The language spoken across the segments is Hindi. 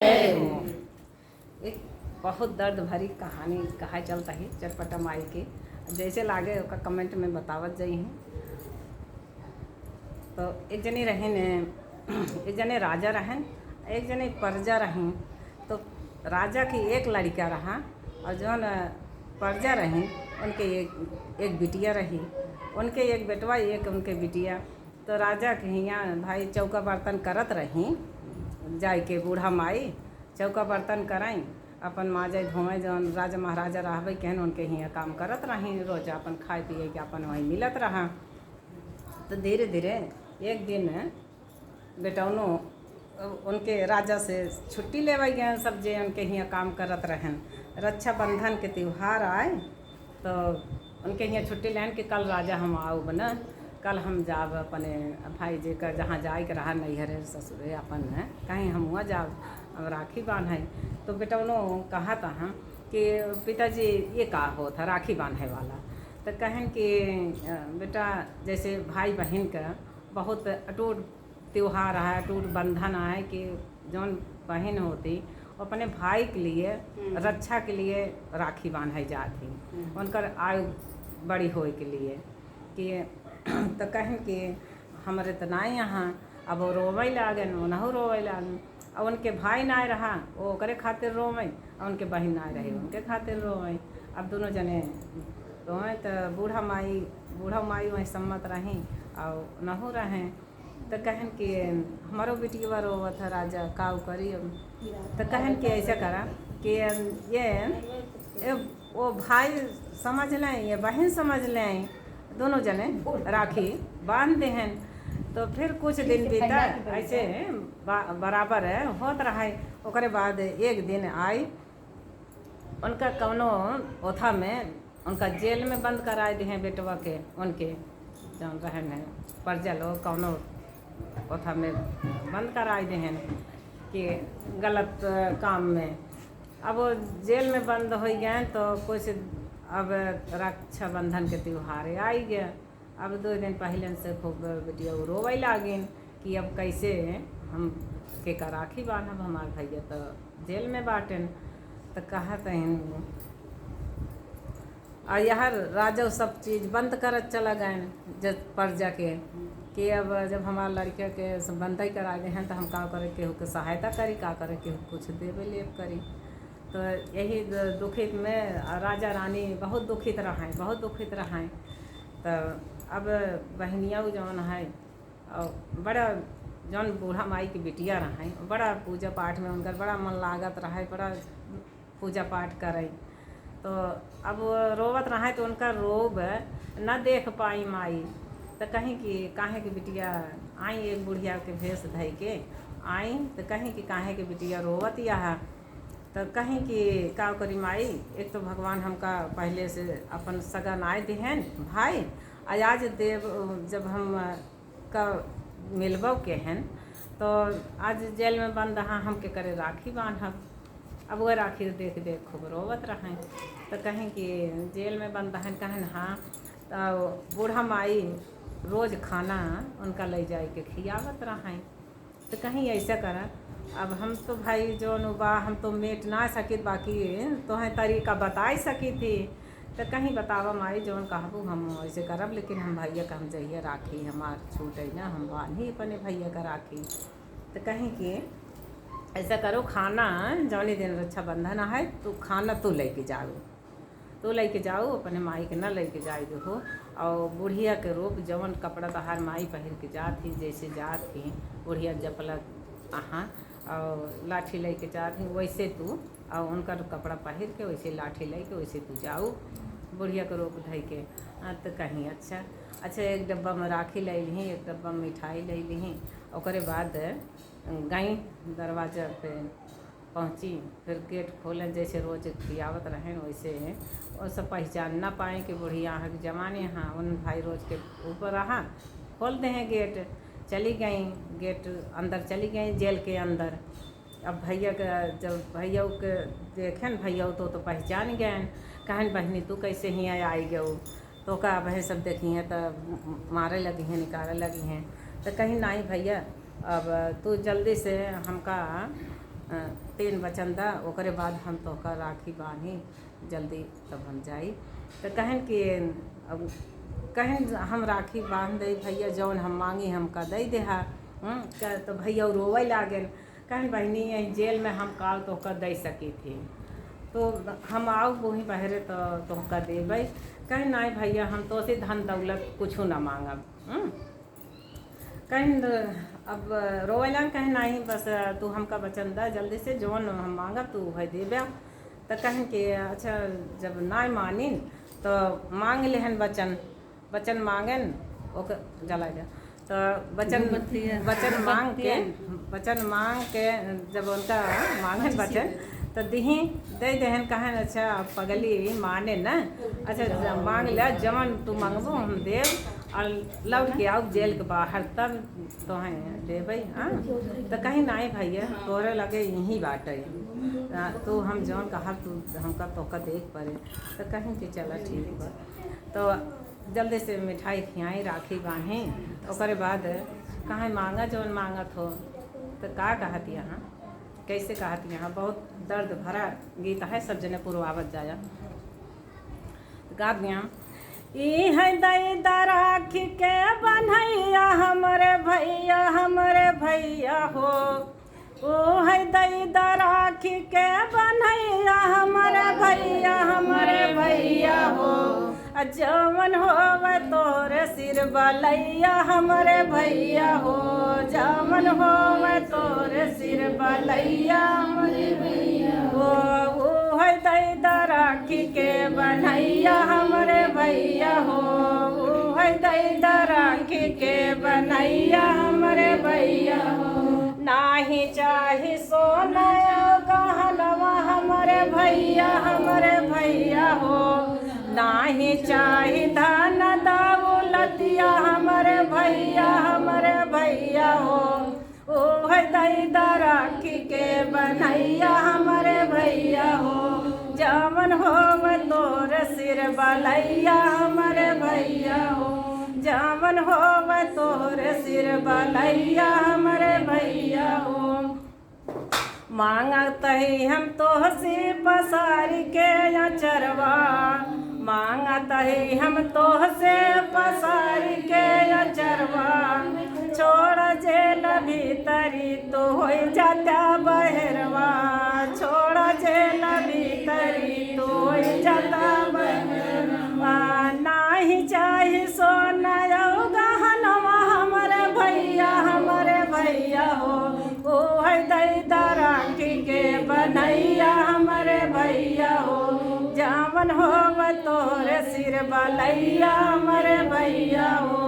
एक बहुत दर्द भरी कहानी कहा चलता है चटपटा माई के जैसे लागे ओका कमेंट में बतावत जाई हैं। तो एक जने रहन एक जने राजा रहन, एक जने प्रजा रही। तो राजा की एक लड़का रहा और जौन प्रजा रही उनके एक बिटिया रही। उनके एक बेटवा एक उनके बिटिया। तो राजा के यहाँ भाई चौका बर्तन करत रही, जाय के बूढ़ा माई चौका बर्तन कराई, अपन माजे धोए जौन राजा महाराजा रहबे कहन उनके हियाँ काम करत रही। रोज अपन खाए पिए के अपन वहीं मिलत रहा। तो धीरे धीरे एक दिन बेटौनो उनके राजा से छुट्टी लेवे गए, सब जे उनके हियाँ काम करत रहन। रक्षाबंधन के त्यौहार आए तो उनके यहाँ छुट्टी लेन कि कल राजा हम आओ बना, कल हम जाब अपने भाई जी का जहाँ जाए के रहा नैहरे ससुरे अपन कहीं हम हुआ जाब राखी बांधे। तो बेटौनो कहा था कि पिताजी ये का होता राखी बांधे वाला। तो कहें कि बेटा जैसे भाई बहन का बहुत अटूट त्यौहार है, अटूट बंधन है कि जौन बहन होती अपने भाई के लिए रक्षा के लिए राखी बांधे जाती उनकर आयु बड़ी होए के लिए कि तो कहें कि हमारे तो ना यहाँ अब वो रोवे लागन, वो नहु रोवे लागन। और उनके भाई ना रहा वो करे खातिर रोवे, और उनके बहन ना रहे उनके खातिर रोवे। अब दोनों जने रोवे तो बूढ़ा माई वहीं सम्मत रही और नहु रहें। तो कहन कि हमारो बिटिया रोवत है राजा काऊ करी। तो कहन कि ऐसा करा कि ये वो भाई समझ लें ये बहन समझ लें, दोनों जने राखी बांध देहन। तो फिर कुछ दिन बीता ऐसे बराबर होत रहा। ओकरे बाद एक दिन आई उनका कौनो ओथा में उनका जेल में बंद कराए दिए बेटवा के, उनके जौन रहन प्रजा लोग कौनो ओथा में बंद कराए दिए कि गलत काम में। अब वो जेल में बंद हो गए तो कुछ अब रक्षाबंधन के त्यौहार आई गया। अब 2 दिन पहले से खूब बेटिया रोवे लागिन कि अब कैसे हम के का राखी बांधब, हमार भैया तो जेल में बाटन। तो कहत हैं और यहाँ राजा सब चीज़ बंद करत चला गए जब प्रजा के कि अब जब हमारे लड़के के बंधई करा गए हैं तो हम का करे केहू के सहायता करी, का करे केहू कुछ देवे लेप करी। तो यही दुखित में राजा रानी बहुत दुखित रहें। तो अब बहनिया जौन है और बड़ा जौन बूढ़ा माई की बिटिया रहे बड़ा पूजा पाठ में उनका बड़ा मन लागत रहे, बड़ा पूजा पाठ करे। तो अब रोवत रहे तो उनका रोब न देख पाई माई। तो कहीं कि काहे की बिटिया आई, एक बुढ़िया के भेष धई के आई। तो कहीं कि काहे की बिटिया रोवत या। तो कहीं कि का करी माई, एक तो भगवान हमका पहले से अपन सगा नाय दिहन भाई, आज देव जब हम का मिलबो के हैं तो आज जेल में बंद रहा हम के करे राखी बांधब। अब वह राखी देख देख खूब रोवत रहें। तो कहें कि जेल में बंद रहें कहें हाँ। तो बूढ़ा माई रोज़ खाना उनका ले जाए के खियावत रहें। तो कहीं ऐसा करा अब हम तो भाई जो बा हम तो मेट ना सकी, बाकी तो है तरीका बता सकी थी। तो कहीं बतावा माई जौन कहबू हम ऐसे करब, लेकिन हम भैया का हम जाइए राखी हमार छूट है ना, हम बांधी अपने भैया का राखी। तो कहीं कि ऐसा करो खाना जौनी दिन रक्षाबंधन है तो खाना तू लेके जाओ अपने माई के ना लेके जाए हो। और बुढ़िया के रूप जौन कपड़ा तहार माई पहिर के जाती जैसे जाती बुढ़िया जपलक अहाँ और लाठी लेके जाती वैसे तू और उनका कपड़ा पहिर के वैसे लाठी लेके वैसे तू जाओ बुढ़िया के रूप धई के। तो कहीं अच्छा एक डब्बा में राखी ले ली, एक डब्बा में मिठाई ले ली। ओकरे बाद गई दरवाजा पे पहुँची, फिर गेट खोलें जैसे रोज खियावत रहें वैसे और सब पहचान ना पाए कि बुढ़िया यहाँ के जमाने यहाँ उन भाई रोज के ऊपर रहा। खोलते हैं गेट, चली गई गेट अंदर चली गई जेल के अंदर। अब भैया का जब भैया के देखें भैया तो पहचान गए, कहन बहनी तू कैसे ही आई गऊ। तो का वह सब देखी हैं तो मारे लगी हैं निकाले लगी हैं। तो कहीं नहीं भैया अब तू जल्दी से हमका तीन बचन दा ओकरे बाद हम तोहका राखी बांधी जल्दी तब हम जाई। तो कहन कि अब कहन हम राखी बांध दे भैया जौन हम मांगी हमका दे देहा। तो भैया रोवे लागल कहन बहनी यही जेल में हम काल तोहका दे सकी थी, तो हम आओ वहीं बहरे तो तोहका देबै। कहीं नहीं भैया हम तो से धन दौलत कुछ ना मांगब। कहीं अब रोवेलन कहीं नहीं बस तू हमका वचन दा जल्दी से जौन हम मांगब तू वही देबा। तो कहें कि अच्छा जब नहीं मानी तो मांग लेहन वचन मांगन ओकर जला जा। तो वचन मांग के जब उनका मांगन वचन तो दही दे देहन कहन अच्छा पगली माने न अच्छा मांग ले जवन तू मांगबो हम देव और लौट के आओ जेल के बाहर तब तोहें देबै। हाँ तो कहीं नहीं भैया तोरे लगे यहीं बाटे तो हम जौन कहा तू हमका तोहका देख पड़े। तो कहीं कि चला ठीक बा। तो जल्दी से मिठाई खियाई राखी बांधी ओकरे बाद कहाँ मांगा जौन मांगत हो। तो का कहती यहाँ कैसे कहती यहाँ बहुत दर्द भरा गीत है सब जने पुरवावत जाया। गा दिया ई है दई राखी के बन्हैया हमरे भैया हो। ओ है दई राखी के बन्हैया हमरे भैया हो। जवन होवे तोरे सिर बलैया हमरे भैया हो। जवन होवे तोरे सिर बलैया हमरे भैया हो। ओ है दई राखी के बन्हैया हमरे भैया हो। ओ है दई राखी के बन्हैया हमरे भैया हो। नाही चाही सोना गहनवा हमरे भैया हो। नाही चाही धन दौलतिया हमरे भैया हो। ओ है दई राखी के बन्हैया हमरे भैया हो। जवन होव तोर सिर बलैया हमरे भैया हो। जवन होव तोर सिर बलैया हमरे भैया हो। मांगत ही हम तोहसे पसारी के अचरवा। मांगत ही हम तोहसे पसारी के अचरवा। छोड़ जेल भीतरी तो हो जाता बहरवा। छोड़ जेल भीतरी तो हो जाता बहरवा। नाही चाही सोना गहनवा हमरे भैया हो। ओ है दई राखी के बन्हैया हमरे भैया हो। जावन होव तोरे सिर बलैया हमरे भैया हो।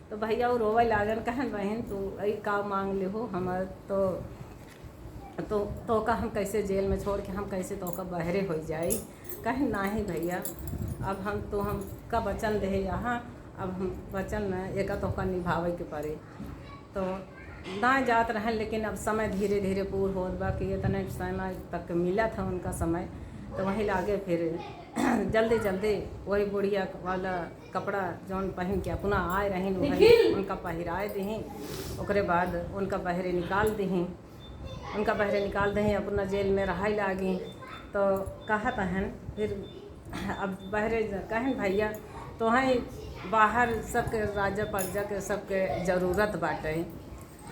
तो भैया वो रोवे लागल कहन बहन तू यही का मांग ले हो हमार तो का हम कैसे जेल में छोड़ के हम कैसे तो का बहरे हो जाई। कहें नहीं भैया अब हम का वचन दे यहाँ अब हम वचन में एक तो का निभावे के पड़े। तो ना जात रहें लेकिन अब समय धीरे धीरे पूर होत बा कि इतने समय तक मिला था उनका समय। तो वहीं लागे फिर जल्दी वही बुढ़िया वाला कपड़ा जौन पहन के अपना आए रहीन वही उनका पहिराए दही। ओकरे बाद उनका बहरे निकाल दही अपना जेल में रहाई लागी। तो कहत हन फिर अब बहरे कहन भैया तो हैं बाहर सबके राजा प्रजा के सबके ज़रूरत बाटे।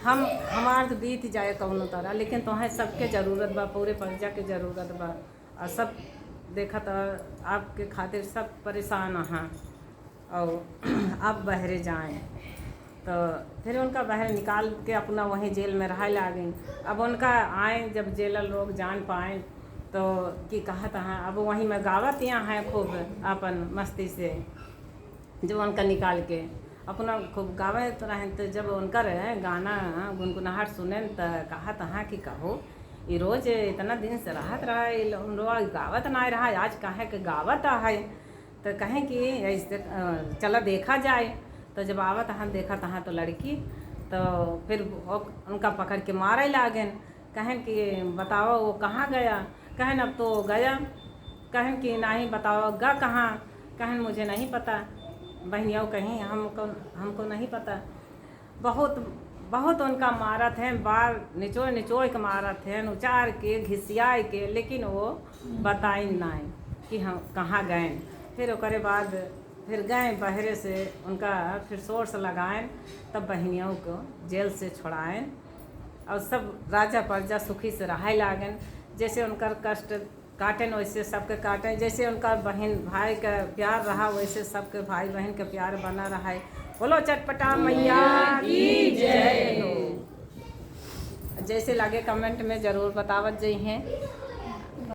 हमार तो बीत जाए कौनो तरह लेकिन तो हैं सबके ज़रूरत बा पूरे प्रजा के ज़रूरत बा। और सब देखा तो आपके खातिर सब परेशान हैं और आप बहरे जाएं। तो फिर उनका बहरे निकाल के अपना वहीं जेल में रहा लागी। अब उनका आए जब जेलर लोग जान पाए तो कि कहत हैं अब वहीं में गावत यहाँ हैं खूब अपन मस्ती से जब उनका निकाल के अपना खूब गावे तो रहें। तो जब उनका गाना गुनगुनाहट सुने तो कहत हैं कि कहो ये रोज इतना दिन से रहत रहा गावत ना रहा आज काहे के गावत है। तो कहें कि ऐसे चला देखा जाए। तो जब आवत हम देखा तहाँ तो लड़की तो फिर उनका पकड़ के मारे लागन। कहें कि बताओ वो कहाँ गया। कहें अब तो गया। कहें कि नहीं बताओ गा कहाँ। कहें मुझे नहीं पता बहनियों कहीं हमको नहीं पता। बहुत बहुत उनका मारत हैं, बार निचोड़ निचोड़ के मारत हैं, उचार के घिसियाए के, लेकिन वो बताई नहीं कि हम कहाँ गए। फिर ओकरे बाद फिर गए बहरे से, उनका फिर सोर्स लगाएं, तब बहनियों को जेल से छुड़ाएं और सब राजा प्रजा सुखी से रहे लागन। जैसे उनका कष्ट काटें वैसे सबके काटें, जैसे उनका बहन भाई का प्यार रहा वैसे सबके भाई बहन का प्यार बना रहा है। बोलो चटपटा मैया की जय हो। जैसे लगे कमेंट में ज़रूर बतावत जई हैं।